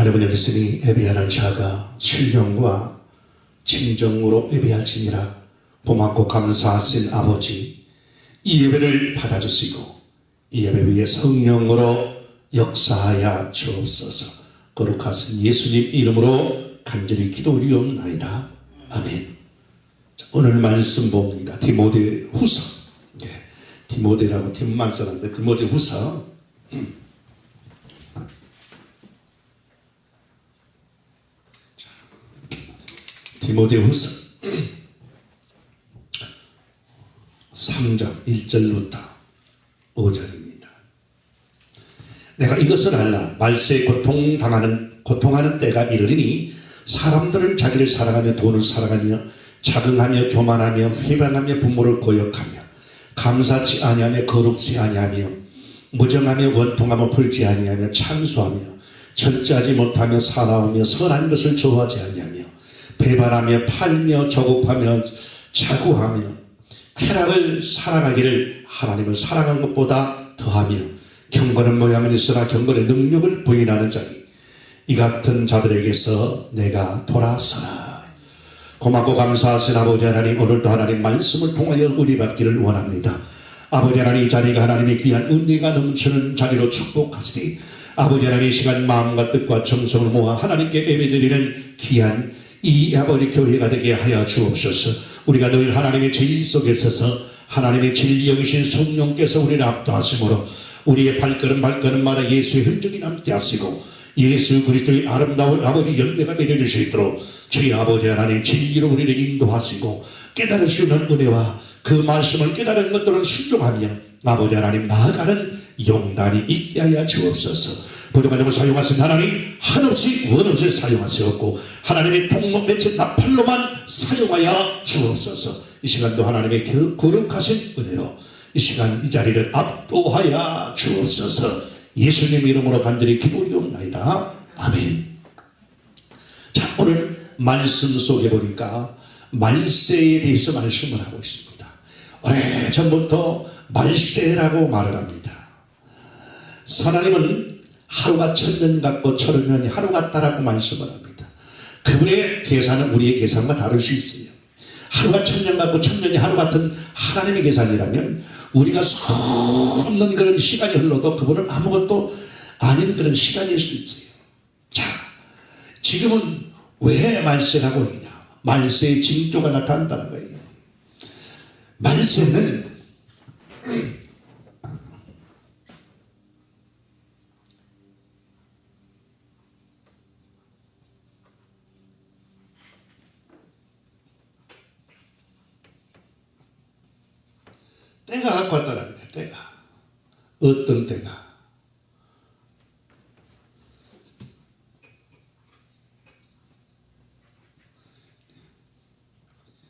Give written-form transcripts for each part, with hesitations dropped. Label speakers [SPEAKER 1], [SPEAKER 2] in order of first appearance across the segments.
[SPEAKER 1] 하나님은 여기서니 예배하는 자가 신령과 진정으로 예배할지니라. 고맙고 감사하신 아버지, 이 예배를 받아주시고 이 예배 위에 성령으로 역사하여 주옵소서. 거룩하신 예수님 이름으로 간절히 기도 올리옵나이다. 아멘. 자, 오늘 말씀 봅니다. 디모데후서. 디모데라고 팀만 써놨는데 디모데후서 3장 1절부터 5절입니다. 내가 이것을 알라. 말세에 고통하는 때가 이르리니 사람들은 자기를 사랑하며 돈을 사랑하며 자긍하며 교만하며 회방하며 부모를 고역하며 감사치 아니하며 거룩지 아니하며 무정하며 원통하며 풀지 아니하며 찬수하며 절제하지 못하며 사나우며 선한 것을 좋아하지 아니하며 배반하며 팔며 조급하며 자구하며 쾌락을 사랑하기를 하나님을 사랑한 것보다 더하며 경건한 모양은 있으나 경건의 능력을 부인하는 자니 이 같은 자들에게서 내가 돌아서라. 고맙고 감사하신 아버지 하나님, 오늘도 하나님 말씀을 통하여 은혜 받기를 원합니다. 아버지 하나님, 이 자리가 하나님의 귀한 은혜가 넘치는 자리로 축복하시니 아버지 하나님, 이 시간 마음과 뜻과 정성을 모아 하나님께 예배드리는 귀한 이 아버지 교회가 되게 하여 주옵소서. 우리가 늘 하나님의 진리 속에 서서 하나님의 진리 여기신 성령께서 우리를 압도하심으로 우리의 발걸음마다 예수의 흔적이 남게 하시고 예수 그리스도의 아름다운 아버지 열매가 맺어질 수 있도록 저희 아버지 하나님 진리로 우리를 인도하시고 깨달을 수 있는 은혜와 그 말씀을 깨달은 것들은 순종하며 아버지 하나님 나아가는 용단이 있게 하여 주옵소서. 부족한 점을 사용하신 하나님 한없이 원없이 사용하시었고 하나님의 통로 매체 나팔로만 사용하여 주옵소서. 이 시간도 하나님의 거룩하신 은혜로 이 시간 이 자리를 압도하여 주옵소서. 예수님 이름으로 간절히 기도리옵나이다. 아멘. 자, 오늘 말씀 속에 보니까 말세에 대해서 말씀을 하고 있습니다. 오래전부터 말세라고 말을 합니다. 하나님은 하루가 1000년 같고 1000년이 하루 같다라고 말씀을 합니다. 그분의 계산은 우리의 계산과 다를 수 있어요. 하루가 1000년 같고 1000년이 하루 같은 하나님의 계산이라면 우리가 수없는 그런 시간이 흘러도 그분은 아무것도 아닌 그런 시간일 수 있어요. 자, 지금은 왜 말세라고 하냐? 말세의 징조가 나타난다는 거예요. 말세는 때가 갖고 왔다는 거예요. 때가. 어떤 때가?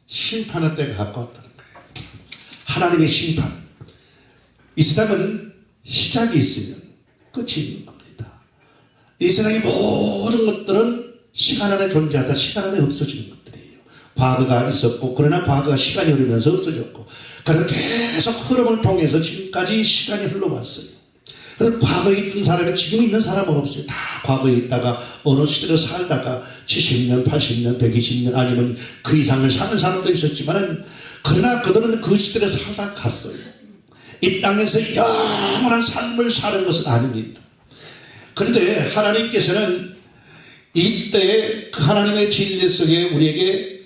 [SPEAKER 1] 심판의 때가 갖고 왔다는 거예요. 하나님의 심판. 이 세상은 시작이 있으면 끝이 있는 겁니다. 이 세상의 모든 것들은 시간 안에 존재하다 시간 안에 없어지는 것들이에요. 과거가 있었고 그러나 과거가 시간이 흐르면서 없어졌고 그래서 계속 흐름을 통해서 지금까지 시간이 흘러왔어요. 그래서 과거에 있던 사람이 지금 있는 사람은 없어요. 다 과거에 있다가 어느 시대를 살다가 70년, 80년, 120년 아니면 그 이상을 사는 사람도 있었지만 그러나 그들은 그 시대를 살다 갔어요. 이 땅에서 영원한 삶을 사는 것은 아닙니다. 그런데 하나님께서는 이때 그 하나님의 진리 속에 우리에게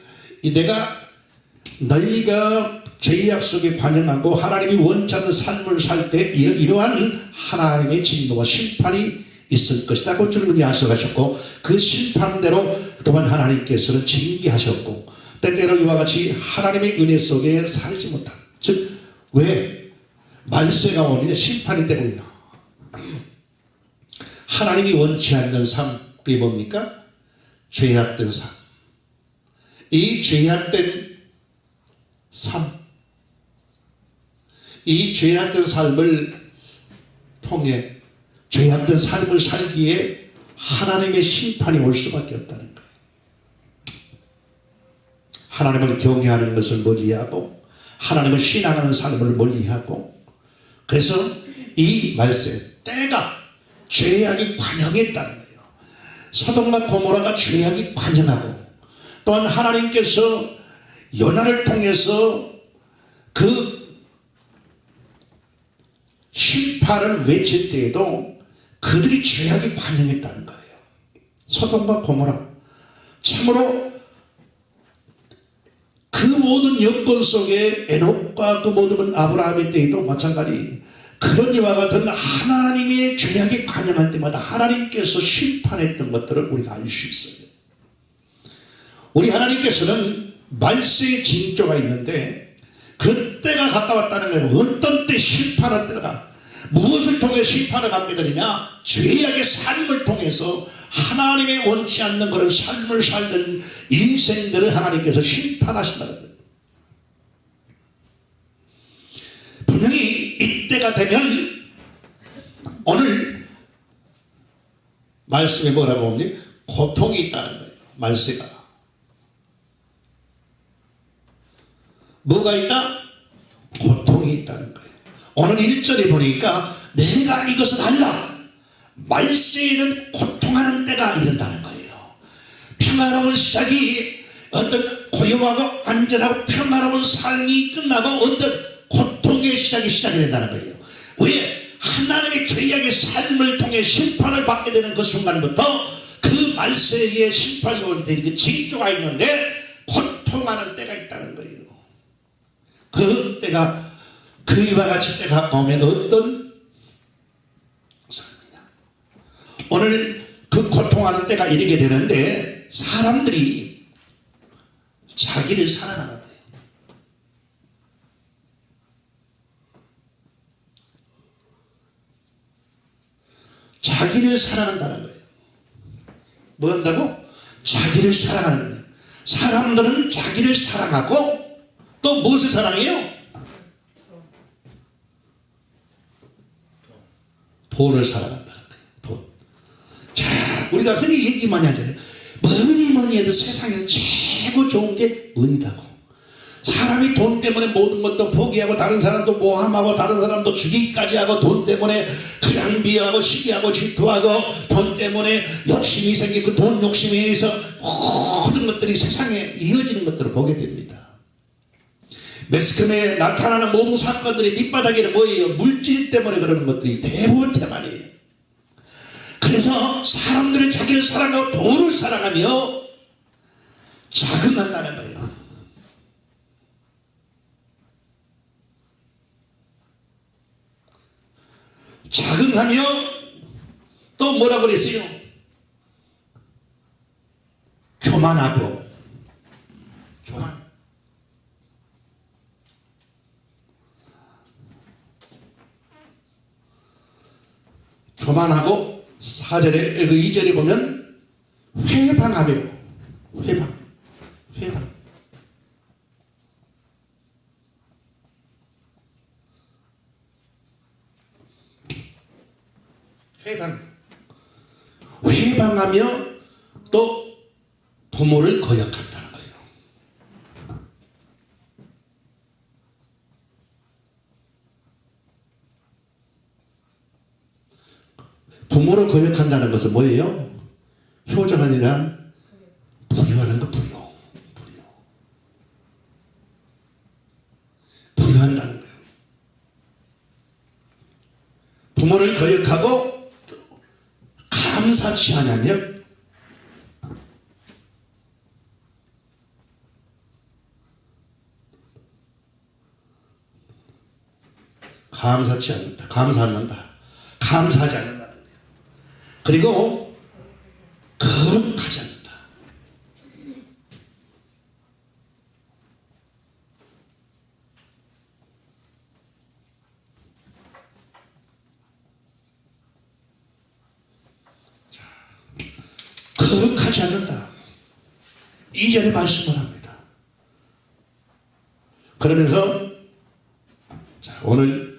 [SPEAKER 1] 너희가 죄악 속에 관영하고 하나님이 원치 않는 삶을 살 때 이러한 하나님의 진노와 심판이 있을 것이라고 주님이 약속하셨고 그 심판대로 또한 하나님께서는 징계하셨고 때때로 이와 같이 하나님의 은혜 속에 살지 못한 즉 왜 말세가 오느냐 심판이 되고요. 하나님이 원치 않는 삶 그게 뭡니까? 죄악된 삶. 이 죄악된 삶 이 죄악된 삶을 통해 죄악된 삶을 살기에 하나님의 심판이 올 수밖에 없다는 거예요. 하나님을 경외하는 것을 멀리하고 하나님을 신앙하는 삶을 멀리하고 그래서 이 말세 때가 죄악이 관영했다는 거예요. 소돔과 고모라가 죄악이 관영하고 또한 하나님께서 요나를 통해서 그 심판을 외칠 때에도 그들이 죄악이 관영했다는 거예요. 소돔과 고모라, 참으로 그 모든 여건 속에 에녹과 그 모든 아브라함의 때에도 마찬가지 그런 이와 같은 하나님의 죄악이 관영할 때마다 하나님께서 심판했던 것들을 우리가 알 수 있어요. 우리 하나님께서는 말세의 징조가 있는데 그 때가 가까웠다는 거예요. 어떤 때 심판할 때가 무엇을 통해 심판을 받게 되느냐, 죄악의 삶을 통해서 하나님의 원치 않는 그런 삶을 살던 인생들을 하나님께서 심판하신다는 거예요. 분명히 이때가 되면 오늘 말씀에 뭐라고 하니 고통이 있다는 거예요. 말세가 뭐가 있다? 고통이 있다는 거예요. 오늘 1절에 보니까 내가 이것을 알라, 말세에는 고통하는 때가 이른다는 거예요. 평화로운 시작이 어떤 고요하고 안전하고 평화로운 삶이 끝나고 어떤 고통의 시작이 시작이 된다는 거예요. 왜? 하나님의 죄악의 삶을 통해 심판을 받게 되는 그 순간부터 그 말세의 심판이 오는 그 징조가 있는데 고통하는 때가 있다는 거예요. 그 때가 그 이와 같이 때가 오면 어떤 삶이냐, 오늘 그 고통하는 때가 이르게 되는데 사람들이 자기를 사랑하는 거예요. 자기를 사랑한다는 거예요. 뭐 한다고? 자기를 사랑하는 거예요. 사람들은 자기를 사랑하고 또 무엇을 사랑해요? 돈을 사랑한다는 거예요. 돈. 자, 우리가 흔히 얘기 많이 하잖아요. 뭐니 해도 세상에서 최고 좋은 게 은이라고. 사람이 돈 때문에 모든 것도 포기하고 다른 사람도 모함하고 다른 사람도 죽이기까지 하고 돈 때문에 그냥 비하고 시기하고 질투하고 돈 때문에 욕심이 생기고 돈 욕심에 의해서 모든 것들이 세상에 이어지는 것들을 보게 됩니다. 매스컴에 나타나는 모든 사건들이 밑바닥에는 뭐예요? 물질 때문에 그러는 것들이 대부분 테마이에요. 그래서 사람들은 자기를 사랑하고 돈을 사랑하며 자금한다는 거예요. 자금하며 또 뭐라고 그랬어요? 교만하고 교만. 교만하고 4절에 그 2절에 보면 회방하며 회방 회방하며 또 부모를 거역한다는 거예요. 부모를 거역한다는 것은 뭐예요? 효자가 아니라 불효하는 거. 불효한다는 거예요. 부모를 거역하고 감사치 않으며 감사치 않는다. 감사하지 않는다는 거예요. 그리고 거룩하지 않는다. 거룩하지 않는다. 2절에 말씀을 합니다. 그러면서 자, 오늘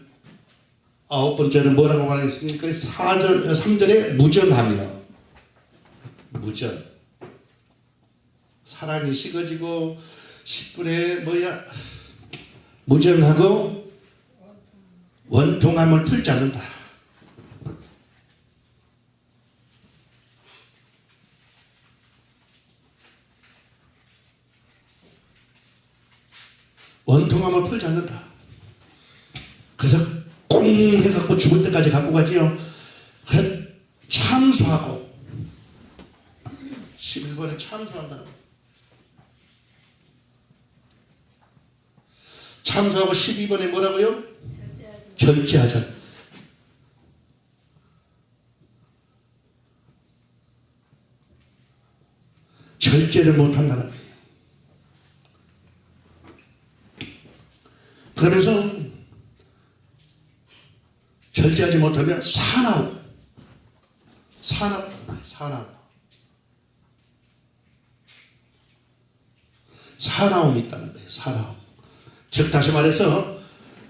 [SPEAKER 1] 9번째는 뭐라고 말하겠습니까? 3절에 무정하며 무정. 사랑이 식어지고 10분에 무정하고 원통함을 풀지 않는다. 원통함을 풀지 않는다. 그래서 꽁 해갖고 죽을 때까지 갖고 가지요. 참수하고 11번에 참수한다는 거예요. 참수하고 12번에 뭐라고요? 절제하자. 절제를 못한다는 거예요. 그러면서 절제하지 못하면 사나워. 사나움이 있다는 거예요. 사나움. 즉 다시 말해서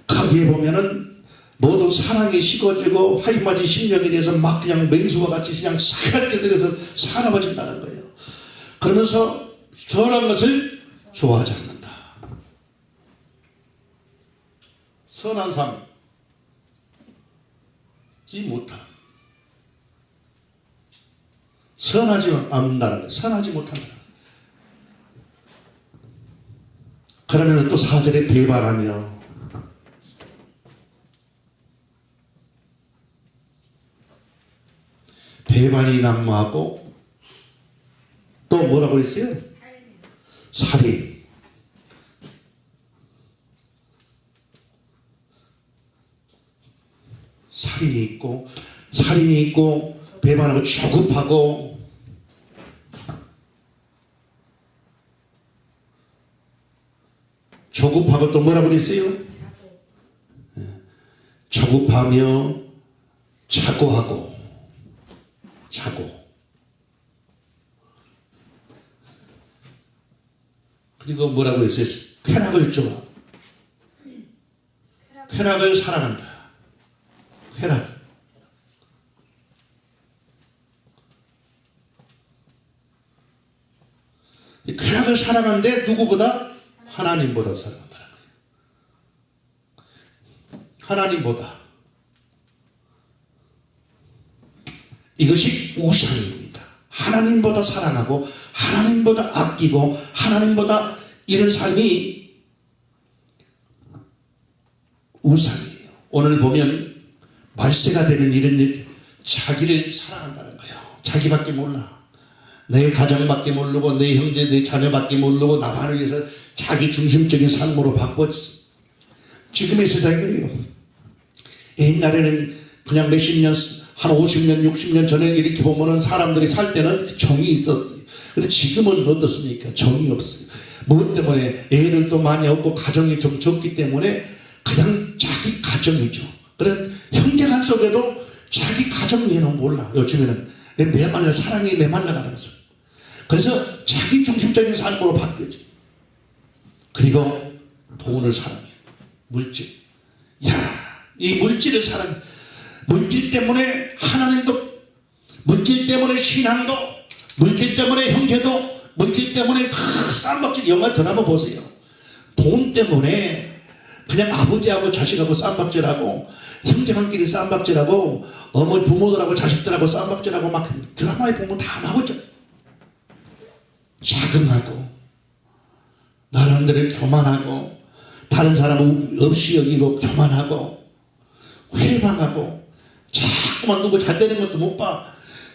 [SPEAKER 1] 거기에 보면은 모든 사랑이 식어지고 하이마진 심령에 대해서 막 그냥 맹수와 같이 그냥 사납게 들여서 사나워진다는 거예요. 그러면서 선한 것을 좋아하지 않는다. 선한 삶이 못한다. 선하지 않는다는 거예요. 선하지 못한다. 그러면서 또 4절에 배반하며 배반이 난무하고 또 뭐라고 했어요? 살인. 살인이 있고 배반하고 조급하고 또 뭐라고 그랬어요? 조급하며 자고하고 그리고 뭐라고 했어요? 쾌락을 좋아. 쾌락을 사랑한다. 쾌락을 사랑하는데 누구보다? 하나님보다 사랑한다는 거예요. 하나님보다. 이것이 우상입니다. 하나님보다 사랑하고 하나님보다 아끼고 하나님보다 이런 삶이 우상이에요. 오늘 보면 말세가 되면 이런 일, 자기를 사랑한다는 거예요. 자기밖에 몰라. 내 가정밖에 모르고 내 형제 내 자녀밖에 모르고 나만을 위해서 자기 중심적인 삶으로 바꿨어. 지금의 세상이 그래요. 옛날에는 그냥 몇십 년, 한 50년 60년 전에 이렇게 보면은 사람들이 살 때는 정이 있었어요. 근데 지금은 어떻습니까? 정이 없어요. 무엇 때문에? 애들도 많이 없고 가정이 좀 적기 때문에 그냥 자기 가정이죠. 그래서 형제간 속에도 자기 가정 외에는 몰라. 요즘에는 사랑이 메말라가는 거죠. 그래서 자기 중심적인 삶으로 바뀌었지. 그리고 돈을 사랑해. 물질. 이 물질을 사랑해. 물질 때문에 하나님도, 물질 때문에 신앙도, 물질 때문에 형제도, 물질 때문에 쌈박질. 영화 드라마 보세요. 돈 때문에 그냥 아버지하고 자식하고 쌈박질하고 형제간끼리 쌈박질하고 어머니 부모들하고 자식들하고 쌈박질하고 막 드라마에 보면 다 나오죠. 자긍하고 나름대로 교만하고 다른 사람은 없이 여기고 교만하고 회방하고 자꾸만 누구 잘 되는 것도 못 봐.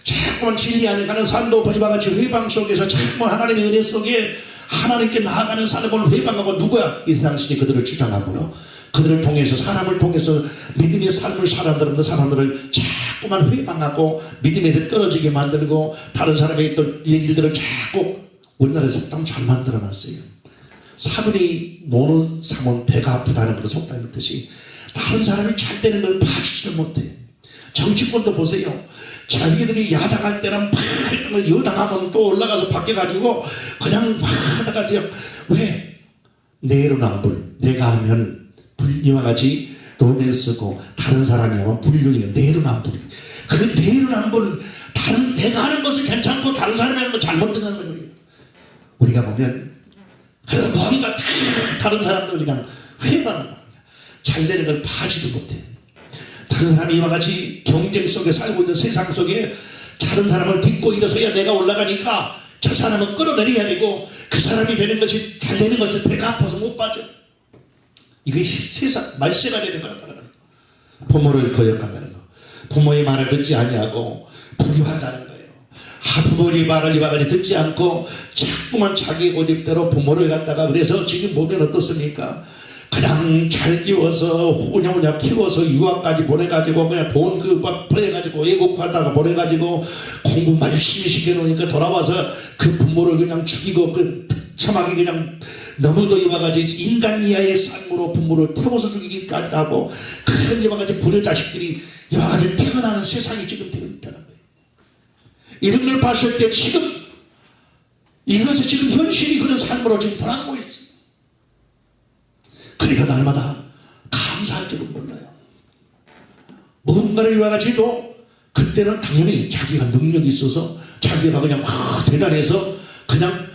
[SPEAKER 1] 자꾸만 진리 안에 가는 삶도 보지마 같이 회방 속에서 자꾸만 하나님의 은혜 속에 하나님께 나아가는 삶을 회방하고 누구야? 이 세상 신이 그들을 주장하므로 그들을 통해서 사람을 통해서 믿음의 삶을 살아가는 사람들을 자꾸만 회방하고 믿음에 떨어지게 만들고 다른 사람의 있던 일들을 자꾸 우리나라에 속담 잘 만들어놨어요. 사돈이 노는 삼은 배가 아프다는 그런 속담이 있듯이 다른 사람이 잘 되는 걸 봐주지를 못해. 정치권도 보세요. 자기들이 야당할 때는 막 여당하면 또 올라가서 바뀌어가지고 그냥 막 하다가 왜? 내로남불. 내가 하면 이와 같이 돈을 쓰고 다른 사람이 하면 불륜이에요. 내로남불. 그 내로남불, 다른 내가 하는 것은 괜찮고 다른 사람이 하는 건 잘못된다는 거예요. 우리가 보면 그래서 뭔가 다른 사람들 그냥 회방하는 거야. 잘 되는 걸 봐지도 못해. 다른 사람이 이와 같이 경쟁 속에 살고 있는 세상 속에 다른 사람을 딛고 일어서야 내가 올라가니까 저 사람은 끌어내려야 되고 그 사람이 되는 것이 잘 되는 것을 배가 아파서 못 빠져. 이게 세상 말세가 되는 거라는 거예요. 부모를 거역한다는 거. 부모의 말을 듣지 아니하고 불효한다는 거예요. 부모의 말을 이와가지고 듣지 않고 자꾸만 자기 고집대로 부모를 갖다가, 그래서 지금 보면 어떻습니까? 그냥 잘 키워서 호냐호냐 키워서 유학까지 보내가지고 그냥 돈 그막 보내가지고 외국하다가 보내가지고 공부만 열심히 시켜놓으니까 돌아와서 그 부모를 그냥 죽이고 그 참하게 그냥 너무도 이와가지고 인간 이하의 삶으로 부모를 태워서 죽이기까지 하고, 그런 이와가지고 불효자식들이 이와가지고 태어나는 세상이 지금 되어 있다는 거예요. 이런 걸 봤을 때 지금 이것이 지금 현실이 그런 삶으로 지금 돌아가고 있어요. 그러니까 날마다 감사할 줄은 몰라요. 뭔가를 이와가지고 그때는 당연히 자기가 능력이 있어서 자기가 그냥 대단해서 그냥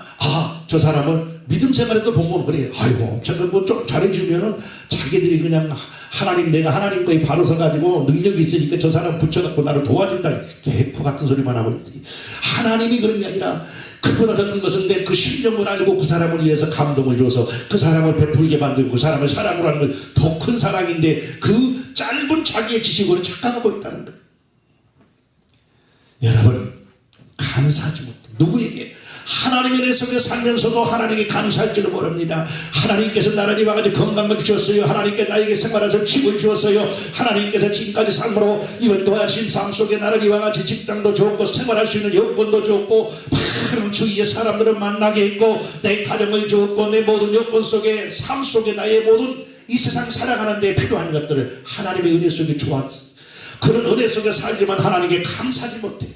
[SPEAKER 1] 저 사람은 믿음 생활에도 보면 그래. 아이고 저거 뭐 좀 잘해주면은 자기들이 그냥 하나님, 내가 하나님 거에 바로 서가지고 능력이 있으니까 저 사람 붙여갖고 나를 도와준다. 개코 같은 소리만 하고 있어요. 하나님이 그런 게 아니라 그보다 더 큰 것은 내 그 심령을 알고 그 사람을 위해서 감동을 줘서 그 사람을 베풀게 만들고 그 사람을 사랑으로 하는 건 더 큰 사랑인데, 그 짧은 자기의 지식으로 착각하고 있다는 거예요. 여러분 감사하지 못해. 누구에게? 하나님의 은혜 속에 살면서도 하나님께 감사할 줄을 모릅니다. 하나님께서 나를 이와가지고 건강을 주셨어요. 하나님께 나에게 생활하셔서 집을 주었어요. 하나님께서 지금까지 삶으로 인도하신 삶 속에 나를 이와가지고 직장도 좋고 생활할 수 있는 여건도 좋고 많은 주위의 사람들을 만나게 했고 내 가정을 주었고 내 모든 여건 속에 삶 속에 나의 모든 이 세상 살아가는 데 필요한 것들을 하나님의 은혜 속에 주었어. 그런 은혜 속에 살지만 하나님께 감사하지 못해.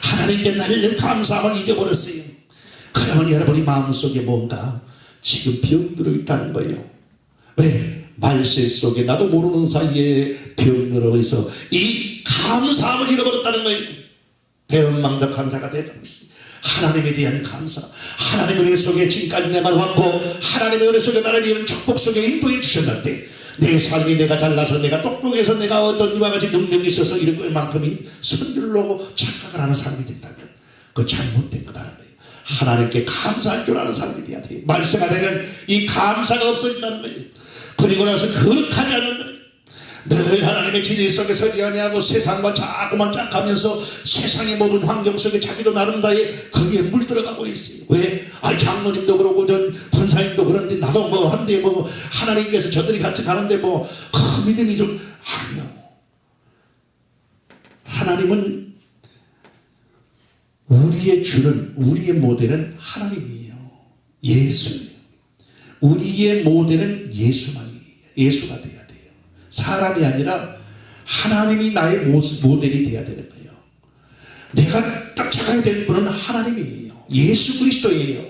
[SPEAKER 1] 하나님께 날 감사함을 잊어버렸어요. 그러면 여러분이 마음속에 뭔가 지금 병들어 있다는 거예요. 왜? 말세 속에 나도 모르는 사이에 병들어 있어 이 감사함을 잃어버렸다는 거예요. 배은망덕 감사가 되고 있습니다. 하나님에 대한 감사, 하나님의 은혜 속에 지금까지 내가 왔고 하나님의 은혜 속에 나를 이런 축복 속에 인도해 주셨는데, 내 삶이 내가 잘나서 내가 똑똑해서 내가 어떤 이와 같이 능력이 있어서 이럴 만큼이 선줄로 착각을 하는 사람이 된다면 그건 잘못된 거다라는 거예요. 하나님께 감사할 줄 아는 사람이 돼야 돼요. 말세가 되면 이 감사가 없어진다는 거예요. 그리고 나서 거룩하지 않는 거예요. 늘 하나님의 진리 속에 서지 아니하고 세상과 자꾸만 짝하면서 세상의 모든 환경 속에 자기도 나름대로 거기에 물들어가고 있어요. 왜? 장로님도 그러고 전 권사님도 그런데 나도 뭐 한데 뭐 하나님께서 저들이 같이 가는데 뭐 그 믿음이 좀 아니요. 하나님은 우리의 주는, 우리의 모델은 하나님이에요. 예수예요. 우리의 모델은 예수만이에요. 예수가 돼야 돼요. 사람이 아니라 하나님이 나의 모델이 돼야 되는 거예요. 내가 쫓아가야 될 분은 하나님이에요. 예수 그리스도예요.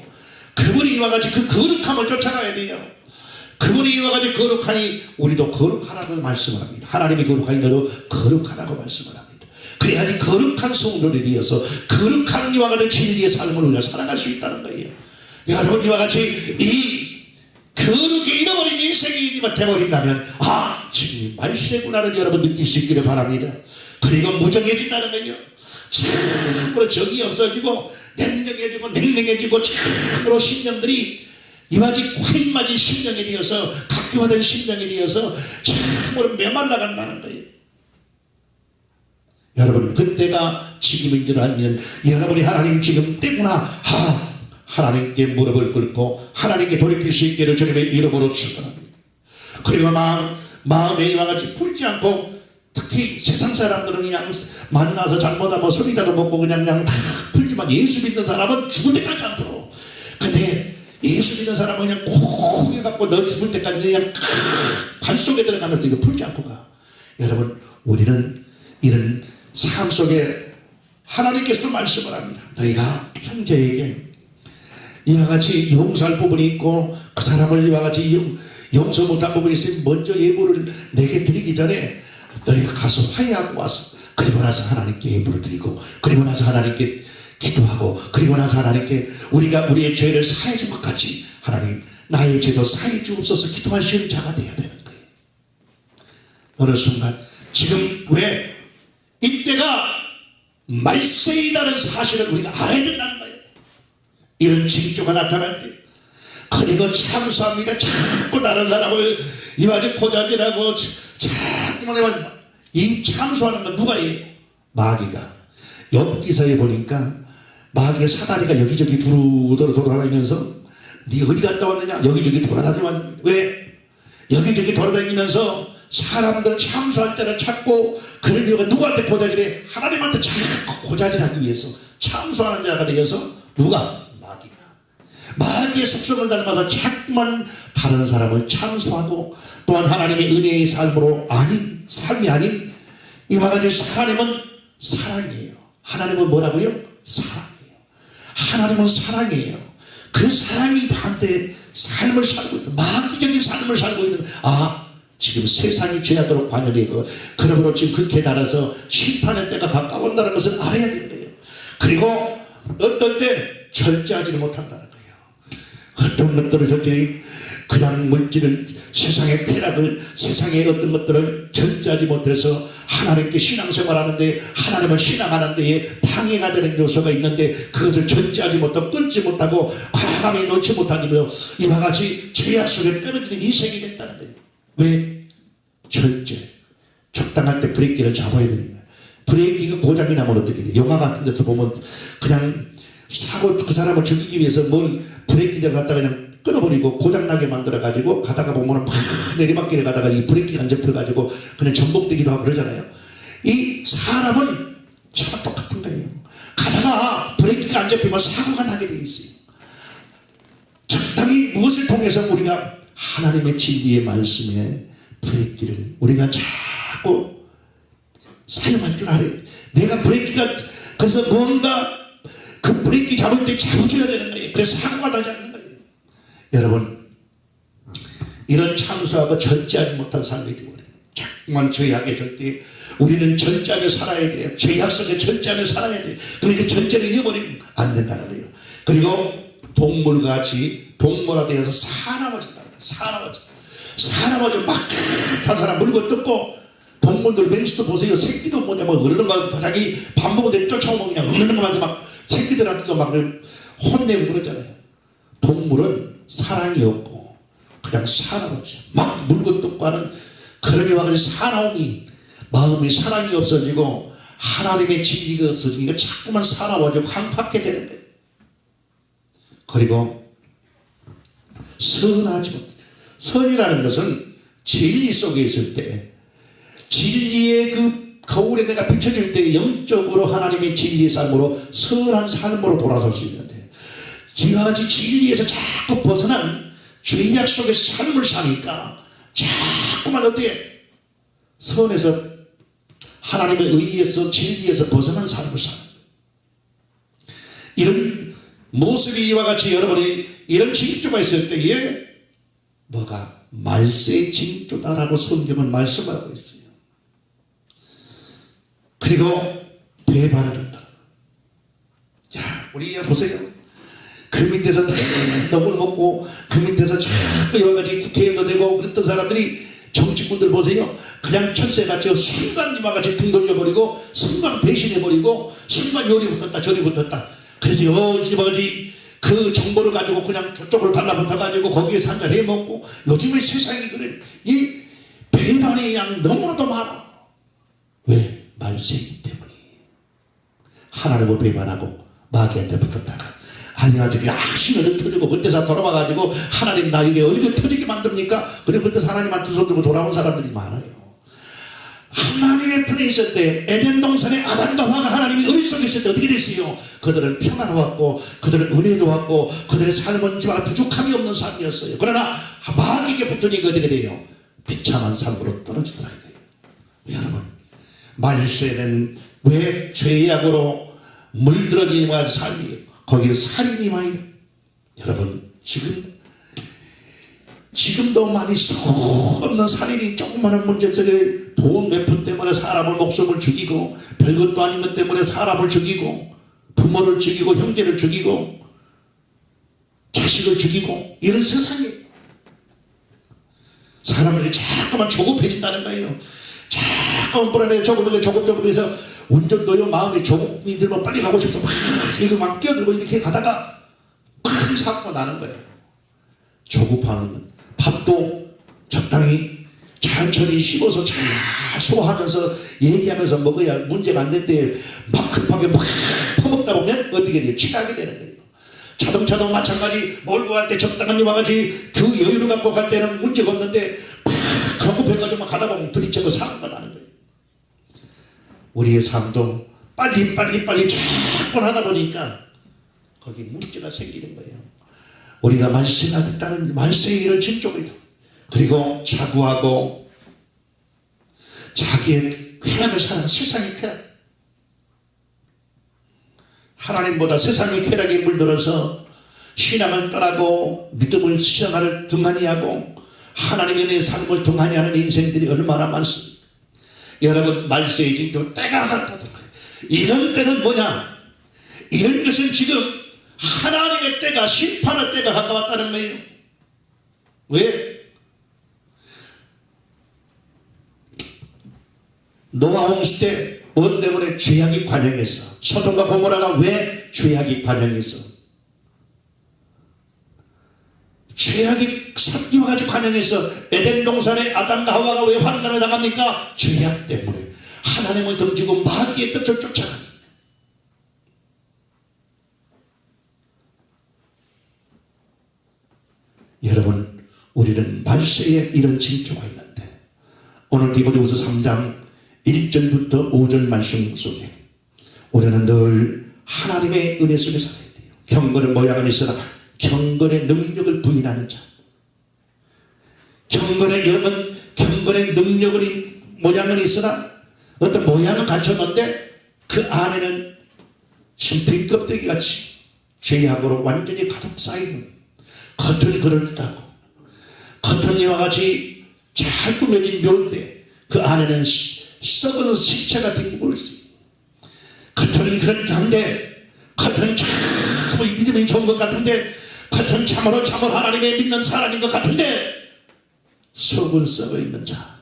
[SPEAKER 1] 그분이 이와같이 그 거룩함을 쫓아가야 돼요. 그분이 이와같이 거룩하니 우리도 거룩하라고 말씀을 합니다. 하나님이 거룩하니 너도 거룩하라고 말씀을 합니다. 그래야지 거룩한 성도들이 되어서 거룩한 이와 같은 진리의 삶을 우리가 살아갈 수 있다는 거예요. 여러분 이와 같이 이 거룩에 잃어버린 인생이 되어버린다면 지금 말세구나를 여러분 느낄 수 있기를 바랍니다. 그리고 무정해진다는 거예요. 참으로 정이 없어지고 냉정해지고 냉랭해지고 참으로 심령들이 이마지 과인 맞은 심령이 되어서 각기화된 심령이 되어서 참으로 메말라간다는 거예요. 여러분 그때가 지금인 줄 알면 여러분이 하나님 지금 때구나 하나님께 무릎을 꿇고 하나님께 돌이킬 수 있기를 주님의 이름으로 축원합니다. 그리고 마음에 이와 같이 풀지 않고, 특히 세상 사람들은 그냥 만나서 잘못하면 술이라도 먹고 그냥 다 풀지만 예수 믿는 사람은 죽을 때까지 안 풀어. 근데 예수 믿는 사람은 그냥 꼭 해갖고 너 죽을 때까지 그냥 관 속에 들어가면서 이거 풀지 않고 가. 여러분 우리는 이런 삶 속에 하나님께서도 말씀을 합니다. 너희가 형제에게 이와 같이 용서할 부분이 있고 그 사람을 이와 같이 용서 못한 부분이 있으면 먼저 예물을 내게 드리기 전에 너희가 가서 화해하고 와서 그리고 나서 하나님께 예물을 드리고 그리고 나서 하나님께 기도하고 그리고 나서 하나님께 우리가 우리의 죄를 사해 준 것 같이 하나님 나의 죄도 사해 주옵소서 기도할 수 있는 자가 되어야 되는 거예요. 어느 순간 지금 왜 이때가 말세이다는 사실을 우리가 알아야 된다는 거예요. 이런 징조가 나타날 때 그리고 참수합니다. 자꾸 다른 사람을 이와지 고자질하고 자꾸만 이 참수하는 건 누가 해요? 마귀가. 엽기서에 보니까 마귀의 사다리가 여기저기 두루두루 돌아다니면서 네가 어디 갔다 왔느냐? 여기저기 돌아다니면 왜? 여기저기 돌아다니면서 사람들 참수할 때를 찾고 그런 이유가 누구한테 고자질해? 하나님한테 자꾸 고자질하기 위해서 참수하는 자가 되어서 누가? 마귀가. 마귀의 속성을 닮아서 자꾸만 다른 사람을 참수하고 또한 하나님의 은혜의 삶으로 아닌 삶이 아닌 이와 같이 하나님은 사랑이에요. 하나님은 뭐라고요? 사랑이에요. 하나님은 사랑이에요. 그 사랑이 반대 삶을 살고 있는 마귀적인 삶을 살고 있는 지금 세상이 죄악으로 관여되고 그러므로 지금 극에 달아서 심판의 때가 가까운다는 것을 알아야 되는 거예요. 그리고 어떨 때 절제하지를 못한다는 거예요. 어떤 것들을 절대 그냥 물질을 세상의 쾌락을 세상의 어떤 것들을 절제하지 못해서 하나님께 신앙생활하는데 하나님을 신앙하는 데에 방해가 되는 요소가 있는데 그것을 절제하지 못하고 끊지 못하고 과감히 놓지 못하면 이와 같이 죄악 속에 떨어지는 인생이 됐다는 거예요. 왜? 절제. 적당할 때 브레이크를 잡아야 되는 거예요. 브레이크가 고장이 나면 어떻게 돼요? 영화 같은 데서 보면 그냥 사고 그 사람을 죽이기 위해서 뭘 브레이크를 갖다가 그냥 끊어버리고 고장나게 만들어가지고 가다가 보면 막 내리막길에 가다가 이 브레이크가 안 잡혀가지고 그냥 전복되기도 하고 그러잖아요. 이 사람은 저랑 똑같은 거예요. 가다가 브레이크가 안 잡히면 사고가 나게 돼 있어요. 적당히 무엇을 통해서 우리가 하나님의 진리의 말씀에 브레이크를 우리가 자꾸 사용할 줄 알아요. 내가 브레이크가 그래서 뭔가 그 브레이크 잡을 때 잡아줘야 되는 거예요. 그래서 사고가 나지 않는 거예요. 여러분 이런 참수하고 절제하지 못한 삶이 되어버려요. 자꾸만 죄악에 절대 우리는 절제하며 살아야 돼요. 죄악 속에 절제하며 살아야 돼요. 그러니까 절제를 잃어버리면 안 된다는 거예요. 그리고 동물같이 동물화되어서 사나워진다는 거예요. 사나워져 막한 사람 물고 뜯고 동물들 맹수도 보세요. 새끼도 뭐냐면 어르는 거 자기 밥 먹을 때 쫓아오면 그냥 어르는 거 마저 막 새끼들한테도 막 혼내고 그러잖아요. 동물은 사랑이 없고 그냥 사나워져 막 물고 뜯고 하는 그런 이와 같이 사나움이 마음이 사랑이 없어지고 하나님의 진리가 없어지니까 자꾸만 사나워지고 황팍하게 되는 거예요. 그리고 선하지 못해. 선이라는 것은 진리 속에 있을 때 진리의 그 거울에 내가 비춰질 때 영적으로 하나님의 진리의 삶으로 선한 삶으로 돌아설 수 있는데 지와 같이 진리에서 자꾸 벗어난 죄악 속에서 삶을 사니까 자꾸만 어떻게 선에서 하나님의 의에서 진리에서 벗어난 삶을 사는 이런 모습이 이와 같이 여러분이 이런 징조가 있을 때에 뭐가 말세의 징조다라고 성경은 말씀하고 있어요. 그리고 배반을 한다. 야, 우리 보세요. 그 밑에서 떡을 먹고 그 밑에서 자꾸 여러 가지 국회의원도 되고 그랬던 사람들이 정치꾼들 보세요. 그냥 천새같이 순간 이와 같이 등 돌려버리고 순간 배신해버리고 순간 요리 붙었다 저리 붙었다. 그래서 이와 같이 그 정보를 가지고 그냥 저쪽으로 달라붙어가지고 거기에서 한잔 해먹고 요즘의 세상이 그래. 이 배반의 양 너무나도 많아. 왜? 말세이기 때문에. 하나님을 배반하고 마귀한테 붙었다가 아니야 저기 악신을 터지고 그때서 돌아와가지고 하나님 나 이게 어디게 터지게 만듭니까? 그리고 그때서 하나님한테 손 들고 돌아온 사람들이 많아요. 하나님의 편에 있을 때 에덴 동산에 아담과 하와가 하나님이 은혜 속에 있을 때 어떻게 됐어요? 그들은 평안하였고 그들은 은혜도 왔고 그들의 삶은 부족함이 없는 삶이었어요. 그러나 마귀에게 붙으니까 어떻게 돼요? 비참한 삶으로 떨어지더라 이거예요. 여러분 말세는 왜 죄악으로 물들어진 삶이에요? 거기에 살인이 많이 여러분 지금도 많이 수없는 살인이 조그마한 문제 속에 돈 몇 푼 때문에 사람을 목숨을 죽이고 별것도 아닌 것 때문에 사람을 죽이고 부모를 죽이고 형제를 죽이고 자식을 죽이고 이런 세상이에요. 사람들이 자꾸만 조급해진다는 거예요. 자꾸만 불안해 조급해서 운전도요 마음이 조급이 들면 빨리 가고 싶어서 막 이렇게 막 끼어들고 이렇게 가다가 큰 사고가 나는 거예요. 조급하는 밥도 적당히 천천히 씹어서 잘 소화하면서 얘기하면서 먹어야 문제가 안 되는데 막 급하게 막 퍼먹다 보면 어떻게 돼요? 취하게 되는 거예요. 자동차도 마찬가지. 몰고 갈 때 적당한 이와 같이 그 여유를 갖고 갈 때는 문제가 없는데 막 급해가지고 막 가다 보면 부딪혀서 사고가 나는 거예요. 우리의 삶도 빨리 자꾸 하다 보니까 거기 문제가 생기는 거예요. 우리가 말세가 됐다는 말세의 일을 진쪽에 그리고 자구하고 자기의 쾌락을 사는 세상의 쾌락, 하나님보다 세상의 쾌락에 물들어서 신앙을 떠나고 믿음을 신앙을 등한히 하고 하나님의 내 삶을 등한히 하는 인생들이 얼마나 많습니까? 여러분, 말세의 징조 때가 같다더라고요. 이런 때는 뭐냐? 이런 것은 지금 하나님의 때가, 심판의 때가 가까웠다는 거예요. 왜? 노아 홍수 때 뭐 때문에 죄악이 관영했어? 소돔과 고모라가 왜 죄악이 관영했어? 죄악이 섞여가지고 관영해서 에덴 동산에 아담과 하와가 왜 환난을 당합니까? 죄악 때문에. 하나님을 던지고 마귀의 뜻을 쫓아가니까. 여러분, 우리는 말세에 이런 징조가 있는데 오늘 디모데후서 3장 1절부터 5절 말씀 속에 우리는 늘 하나님의 은혜 속에 살아야 돼요. 경건의 모양은 있으나 경건의 능력을 부인하는 자. 여러분, 경건의 능력은 모양은 있으나 어떤 모양은 갖췄는데 그 안에는 신필 껍데기같이 죄악으로 완전히 가득 쌓이는, 겉은 그럴듯하고 겉은 이와 같이 잘 꾸며진 묘인데 그 안에는 썩은 시체 같은 걸 쓰고, 겉은 그럴듯한데 겉은 참 믿음이 좋은 것 같은데 겉은 참으로 하나님의 믿는 사람인 것 같은데 속은 썩어 있는 자,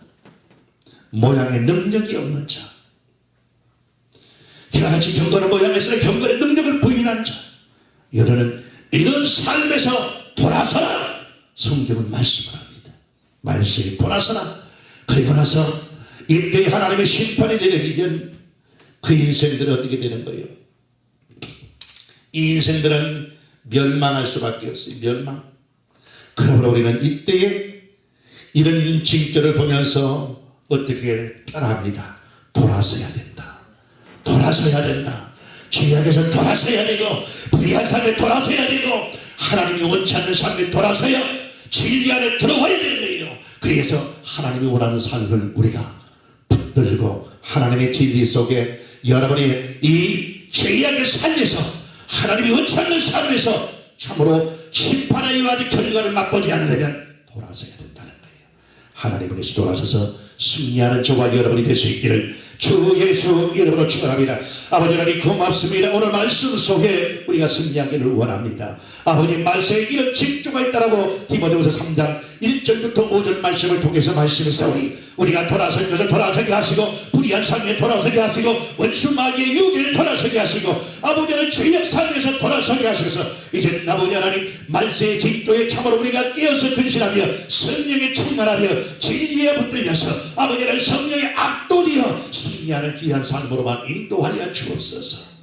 [SPEAKER 1] 모양의 능력이 없는 자, 이같이 경건의 모양에서 경건의 능력을 부인한 자, 여러분은 이런 삶에서 돌아서라. 성경은 말씀을 합니다. 말씀이 돌아서라. 그리고 나서 이때 하나님의 심판이 내려지면 그 인생들은 어떻게 되는 거예요? 이 인생들은 멸망할 수밖에 없어요. 멸망. 그러므로 우리는 이때에 이런 징조를 보면서 어떻게 따라합니다. 돌아서야 된다. 돌아서야 된다. 죄악에서 돌아서야 되고 불의한 삶에 돌아서야 되고 하나님이 원치 않는 삶에 돌아서야 진리 안에 들어와야 되는 거예요. 그래서 하나님이 원하는 삶을 우리가 붙들고 하나님의 진리 속에 여러분이 이 죄악의 삶에서 하나님이 원치 않는 삶에서 참으로 심판의 이와지 결과를 맛보지 않으려면 돌아서야 된다는 거예요. 하나님은 다시 돌아서서 승리하는 저와 여러분이 될 수 있기를 주 예수 이름으로 축원합니다. 아버지 하나님 고맙습니다. 오늘 말씀 속에 우리가 승리하기를 원합니다. 아버님, 말세에 이런 징조가 있다라고 디모데후서 3장 1절부터 5절 말씀을 통해서 말씀했사오니 우리가 돌아설 것을 돌아서게 하시고 불의한 삶에 돌아서게 하시고 원수 마귀의 유혹에 돌아서게 하시고 아버지는 죄의 삶에서 돌아서게 하셔서 이제 아버지 하나님 말세의 징조에 참으로 우리가 깨어서 근신하며 성령에 충만하며 진리에 붙들려서 아버지는 성령에 압도되어 승리하는 귀한 삶으로만 인도하여 주옵소서.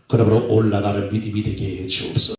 [SPEAKER 1] 그러므로 올라가는 믿음이 되게 해 주옵소서.